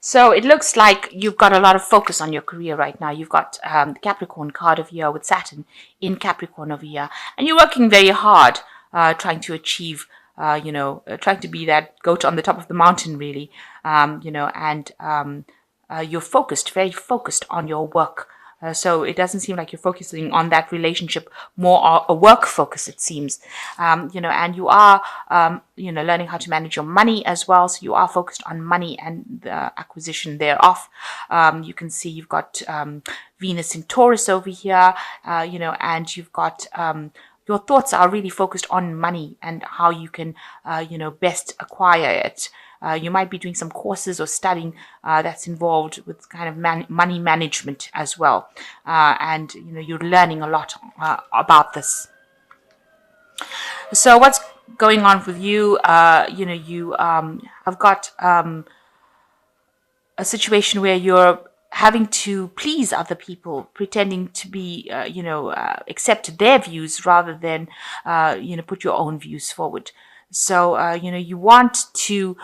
So it looks like you've got a lot of focus on your career right now. You've got the Capricorn card over here with Saturn in Capricorn over here, and you're working very hard, trying to achieve, trying to be that goat on the top of the mountain, really, and you're focused, very focused on your work. So it doesn't seem like you're focusing on that relationship, more a work focus, it seems. And you are, learning how to manage your money as well. So you are focused on money and the acquisition thereof. You can see you've got Venus in Taurus over here, and you've got your thoughts are really focused on money and how you can, best acquire it. You might be doing some courses or studying that's involved with kind of money management as well. And you're learning a lot about this. So what's going on with you? You have got a situation where you're having to please other people, pretending to be, accept their views rather than, put your own views forward. So, you want to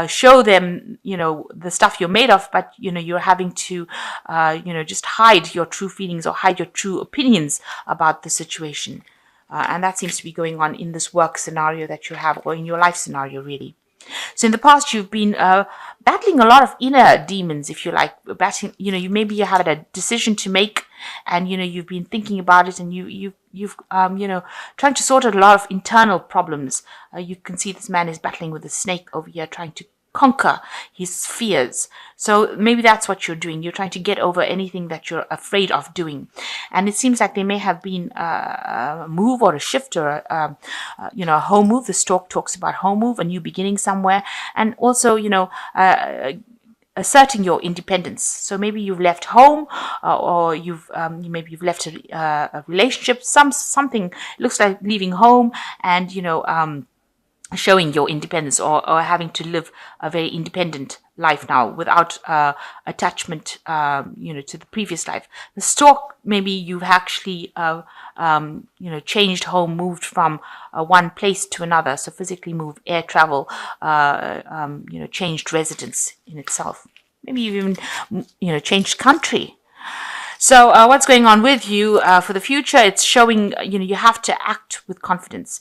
show them, the stuff you're made of, but, you're having to, just hide your true feelings or hide your true opinions about the situation. And that seems to be going on in this work scenario that you have, or in your life scenario, really. So in the past, you've been battling a lot of inner demons, if you like. Battling, maybe you have a decision to make, and you've been thinking about it, and you've trying to sort out a lot of internal problems. You can see this man is battling with a snake over here, trying to conquer his fears. So maybe that's what you're doing. You're trying to get over anything that you're afraid of doing. And it seems like there may have been a move or a shift or a home move. The stork talks about home move, a new beginning somewhere, and also asserting your independence. So maybe you've left home, or you've left a relationship. Something looks like leaving home, and showing your independence, or having to live a very independent life now without attachment, to the previous life. The stork, maybe you've actually, changed home, moved from one place to another. So physically moved, air travel, changed residence in itself. Maybe you've even, changed country. So what's going on with you for the future? It's showing, you have to act with confidence.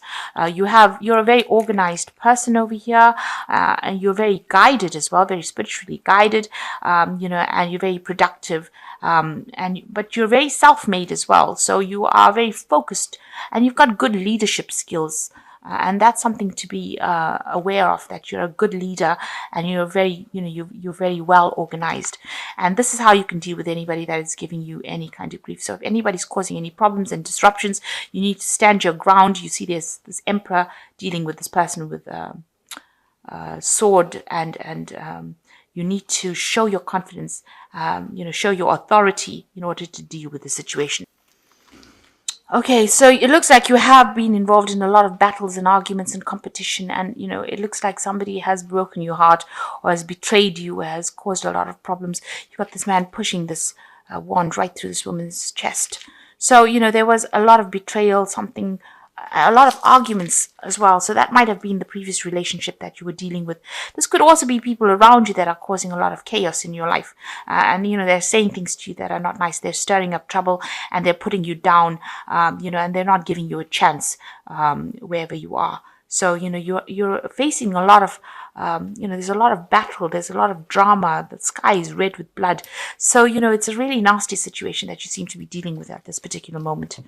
You're a very organized person over here, and you're very guided as well, very spiritually guided, and you're very productive, but you're very self-made as well. So you are very focused, and you've got good leadership skills. And that's something to be aware of, that you're a good leader and you're very, you're very well organized. And this is how you can deal with anybody that is giving you any kind of grief. So if anybody's causing any problems and disruptions, you need to stand your ground. You see there's this emperor dealing with this person with a sword, and you need to show your confidence, show your authority in order to deal with the situation. Okay, so it looks like you have been involved in a lot of battles and arguments and competition, and it looks like somebody has broken your heart or has betrayed you or has caused a lot of problems. You've got this man pushing this wand right through this woman's chest. So, there was a lot of betrayal, a lot of arguments as well. So that might have been the previous relationship that you were dealing with. This could also be people around you that are causing a lot of chaos in your life. And they're saying things to you that are not nice. They're stirring up trouble, and they're putting you down, and they're not giving you a chance wherever you are. So, you're facing a lot of, there's a lot of battle. There's a lot of drama. The sky is red with blood. So, it's a really nasty situation that you seem to be dealing with at this particular moment.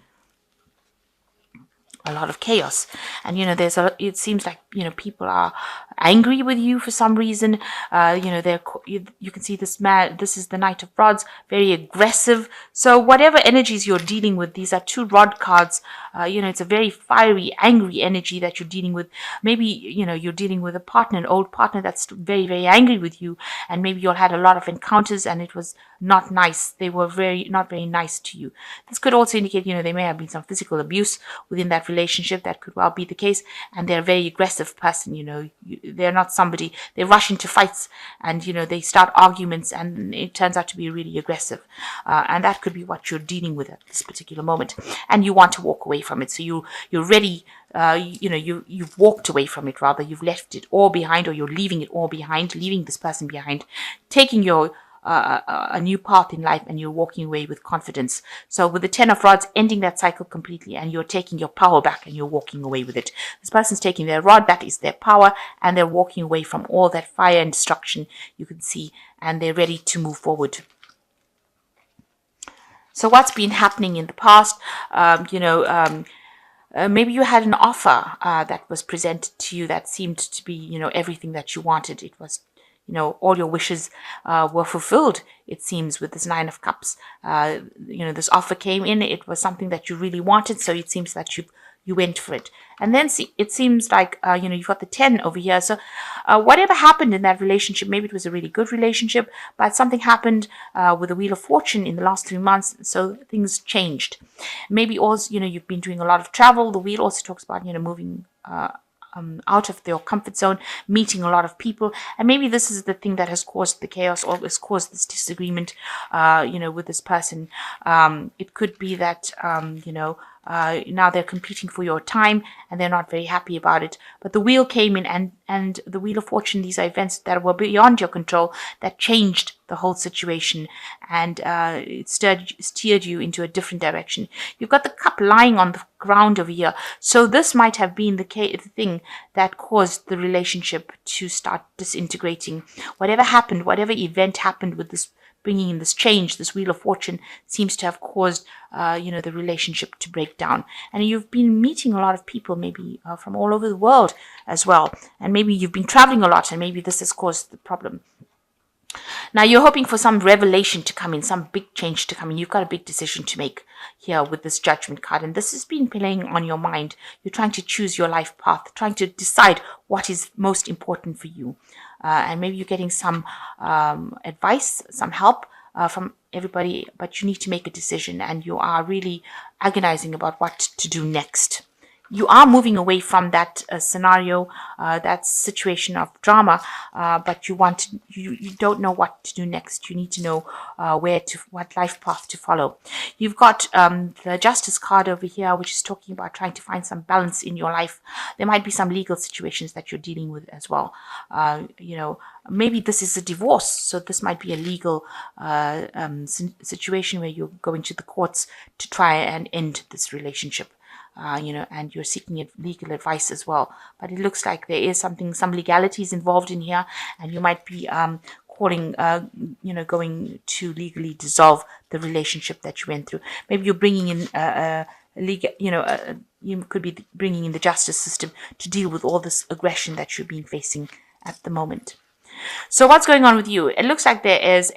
A lot of chaos, and it seems like people are angry with you for some reason. You can see this man, this is the Knight of Rods, very aggressive. So whatever energies you're dealing with, these are two rod cards. It's a very fiery, angry energy that you're dealing with. Maybe you're dealing with a partner, an old partner that's very, very angry with you, and maybe you all had a lot of encounters and it was not nice. They were not very nice to you. This could also indicate there may have been some physical abuse within that relationship. relationship. That could well be the case. And they're a very aggressive person, they're not somebody, they rush into fights, and, they start arguments, and it turns out to be really aggressive. And that could be what you're dealing with at this particular moment. And you want to walk away from it. So you're ready, you've walked away from it, rather. You've left it all behind, or you're leaving it all behind, leaving this person behind, taking your a new path in life, and you're walking away with confidence. So with the 10 of rods, ending that cycle completely, and you're taking your power back, and you're walking away with it. This person's taking their rod, that is their power, and they're walking away from all that fire and destruction you can see, and they're ready to move forward. So what's been happening in the past? Maybe you had an offer that was presented to you that seemed to be, everything that you wanted. It was, all your wishes were fulfilled, it seems, with this 9 of Cups. This offer came in. It was something that you really wanted, so it seems that you went for it. And then it seems like, you've got the 10 over here. So whatever happened in that relationship, maybe it was a really good relationship, but something happened with the Wheel of Fortune in the last 3 months, so things changed. Maybe also, you've been doing a lot of travel. The wheel also talks about, moving out of your comfort zone, meeting a lot of people, and maybe this is the thing that has caused the chaos, or has caused this disagreement, with this person. It could be that, now they're competing for your time, and they're not very happy about it. But the wheel came in, and the Wheel of Fortune, these are events that were beyond your control, that changed the whole situation, and it steered you into a different direction. You've got the cup lying on the ground over here. So this might have been the thing that caused the relationship to start disintegrating. Whatever happened, whatever event happened with this, bringing in this change, this Wheel of Fortune, seems to have caused, the relationship to break down. And you've been meeting a lot of people, maybe from all over the world as well. And maybe you've been traveling a lot, and maybe this has caused the problem. Now you're hoping for some revelation to come in, some big change to come in. You've got a big decision to make here with this Judgment card, and this has been playing on your mind. You're trying to choose your life path, trying to decide what is most important for you. And maybe you're getting some advice, some help from everybody, but you need to make a decision, and you are really agonizing about what to do next. You are moving away from that scenario, that situation of drama, but you don't know what to do next. You need to know what life path to follow. You've got the Justice card over here, which is talking about trying to find some balance in your life. There might be some legal situations that you're dealing with as well. Maybe this is a divorce, so this might be a legal situation where you're going to the courts to try and end this relationship. And you're seeking legal advice as well. But it looks like there is some legalities involved in here, and you might be going to legally dissolve the relationship that you went through. Maybe you're bringing in you could be bringing in the justice system to deal with all this aggression that you've been facing at the moment. So what's going on with you? It looks like there is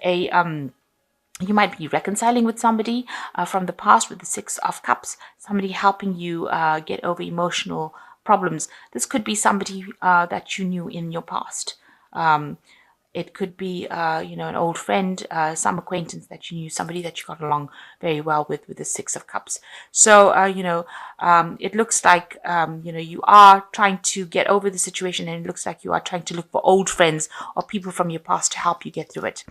you might be reconciling with somebody from the past with the 6 of Cups, somebody helping you get over emotional problems. This could be somebody that you knew in your past. It could be, an old friend, some acquaintance that you knew, somebody that you got along very well with the 6 of Cups. So, it looks like, you are trying to get over the situation, and it looks like you are trying to look for old friends or people from your past to help you get through it.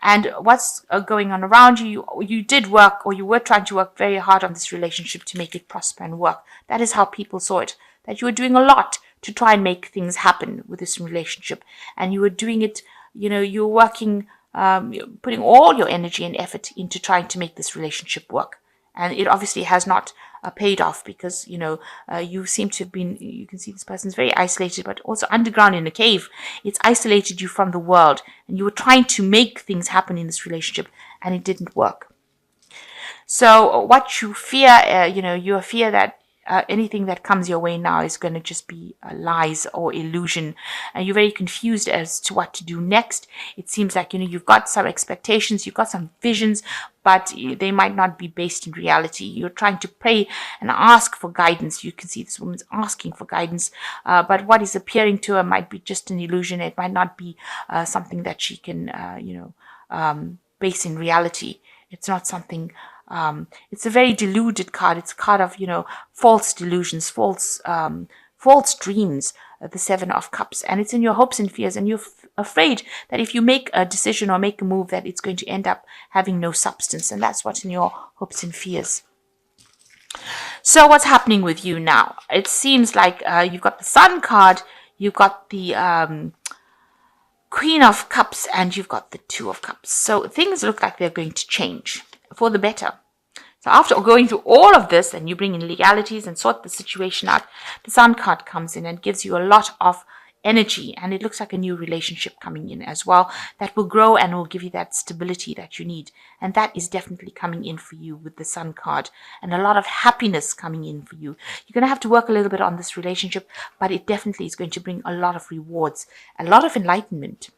And what's going on around you, you did work, or you were trying to work very hard on this relationship to make it prosper and work. That is how people saw it, that you were doing a lot to try and make things happen with this relationship. And you were doing it, you were working, putting all your energy and effort into trying to make this relationship work. And it obviously has not paid off, because, you seem to have been, you can see this person's very isolated, but also underground in a cave. It's isolated you from the world, and you were trying to make things happen in this relationship, and it didn't work. So what you fear, you fear that anything that comes your way now is going to just be lies or illusion, and you're very confused as to what to do next. It seems like you've got some expectations, you've got some visions, but they might not be based in reality. You're trying to pray and ask for guidance. You can see this woman's asking for guidance, but what is appearing to her might be just an illusion. It might not be something that she can base in reality. It's not something It's a very deluded card. It's a card of, false delusions, false dreams, the Seven of Cups. And it's in your hopes and fears. And you're afraid that if you make a decision or make a move, that it's going to end up having no substance. And that's what's in your hopes and fears. So what's happening with you now? It seems like you've got the Sun card, you've got the Queen of Cups, and you've got the Two of Cups. So things look like they're going to change for the better. So after going through all of this, and you bring in legalities and sort the situation out, the Sun card comes in and gives you a lot of energy, and it looks like a new relationship coming in as well that will grow and will give you that stability that you need. And that is definitely coming in for you with the Sun card, and a lot of happiness coming in for you. You're going to have to work a little bit on this relationship, but it definitely is going to bring a lot of rewards, a lot of enlightenment.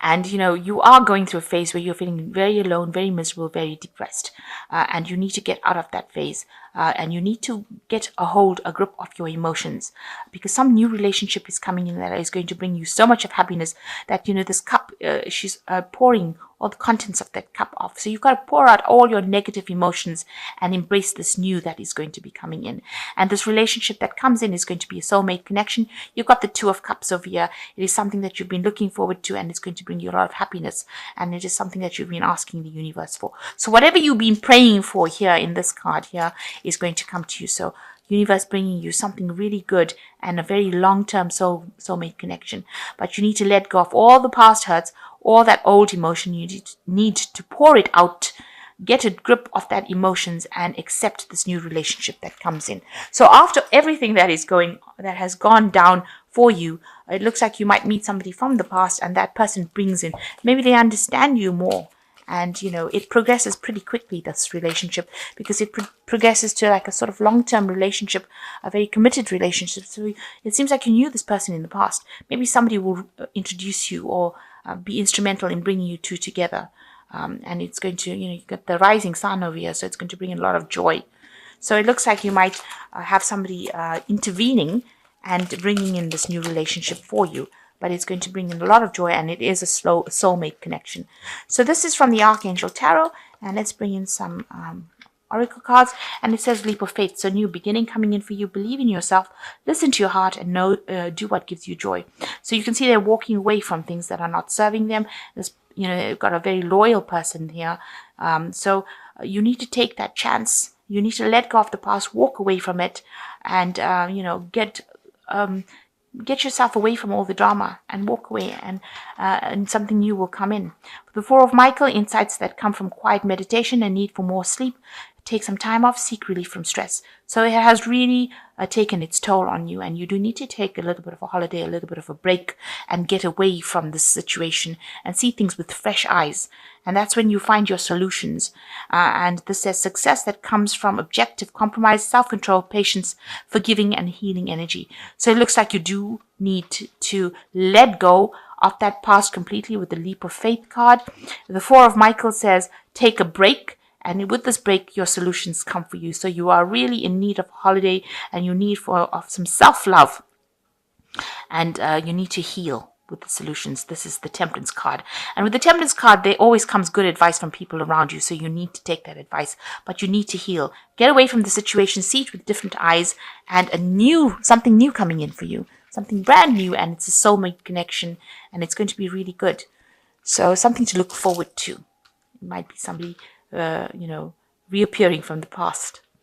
And, you are going through a phase where you're feeling very alone, very miserable, very depressed. And you need to get out of that phase. And you need to get a grip of your emotions. Because some new relationship is coming in that is going to bring you so much of happiness that, this cup, she's pouring all the contents of that cup off. So you've got to pour out all your negative emotions and embrace this new that is going to be coming in. And this relationship that comes in is going to be a soulmate connection. You've got the Two of Cups over here. It is something that you've been looking forward to, and it's going to bring you a lot of happiness. And it is something that you've been asking the universe for. So whatever you've been praying for here in this card here is going to come to you. So universe bringing you something really good and a very long-term soulmate connection. But you need to let go of all the past hurts, all that old emotion. You need to pour it out, get a grip of that emotions, and accept this new relationship that comes in. So after everything that has gone down for you, it looks like you might meet somebody from the past, and that person brings in, maybe they understand you more. And, it progresses pretty quickly, this relationship, because it progresses to like a sort of long-term relationship, a very committed relationship. So it seems like you knew this person in the past. Maybe somebody will introduce you or be instrumental in bringing you two together. And it's going to, you've got the rising sun over here, so it's going to bring in a lot of joy. So it looks like you might have somebody intervening and bringing in this new relationship for you. But it's going to bring in a lot of joy, and it is a soulmate connection. So this is from the Archangel Tarot, and let's bring in some oracle cards. And it says leap of faith, so new beginning coming in for you. Believe in yourself, listen to your heart, and do what gives you joy. So you can see they're walking away from things that are not serving them. They've got a very loyal person here. So you need to take that chance. You need to let go of the past, walk away from it, and get yourself away from all the drama and walk away, and something new will come in. The Four of Michael, insights that come from quiet meditation and need for more sleep. Take some time off, seek relief from stress. So it has really taken its toll on you, and you do need to take a little bit of a holiday, a little bit of a break, and get away from this situation and see things with fresh eyes. And that's when you find your solutions. And this says success that comes from objective compromise, self-control, patience, forgiving, and healing energy. So it looks like you do need to let go of that past completely with the leap of faith card. The Four of Michael says take a break. And with this break, your solutions come for you. So you are really in need of a holiday, and you need of some self-love. And you need to heal with the solutions. This is the Temperance card. And with the Temperance card, there always comes good advice from people around you. So you need to take that advice. But you need to heal. Get away from the situation, see it with different eyes, and something new coming in for you. Something brand new, and it's a soulmate connection, and it's going to be really good. So something to look forward to. It might be somebody reappearing from the past.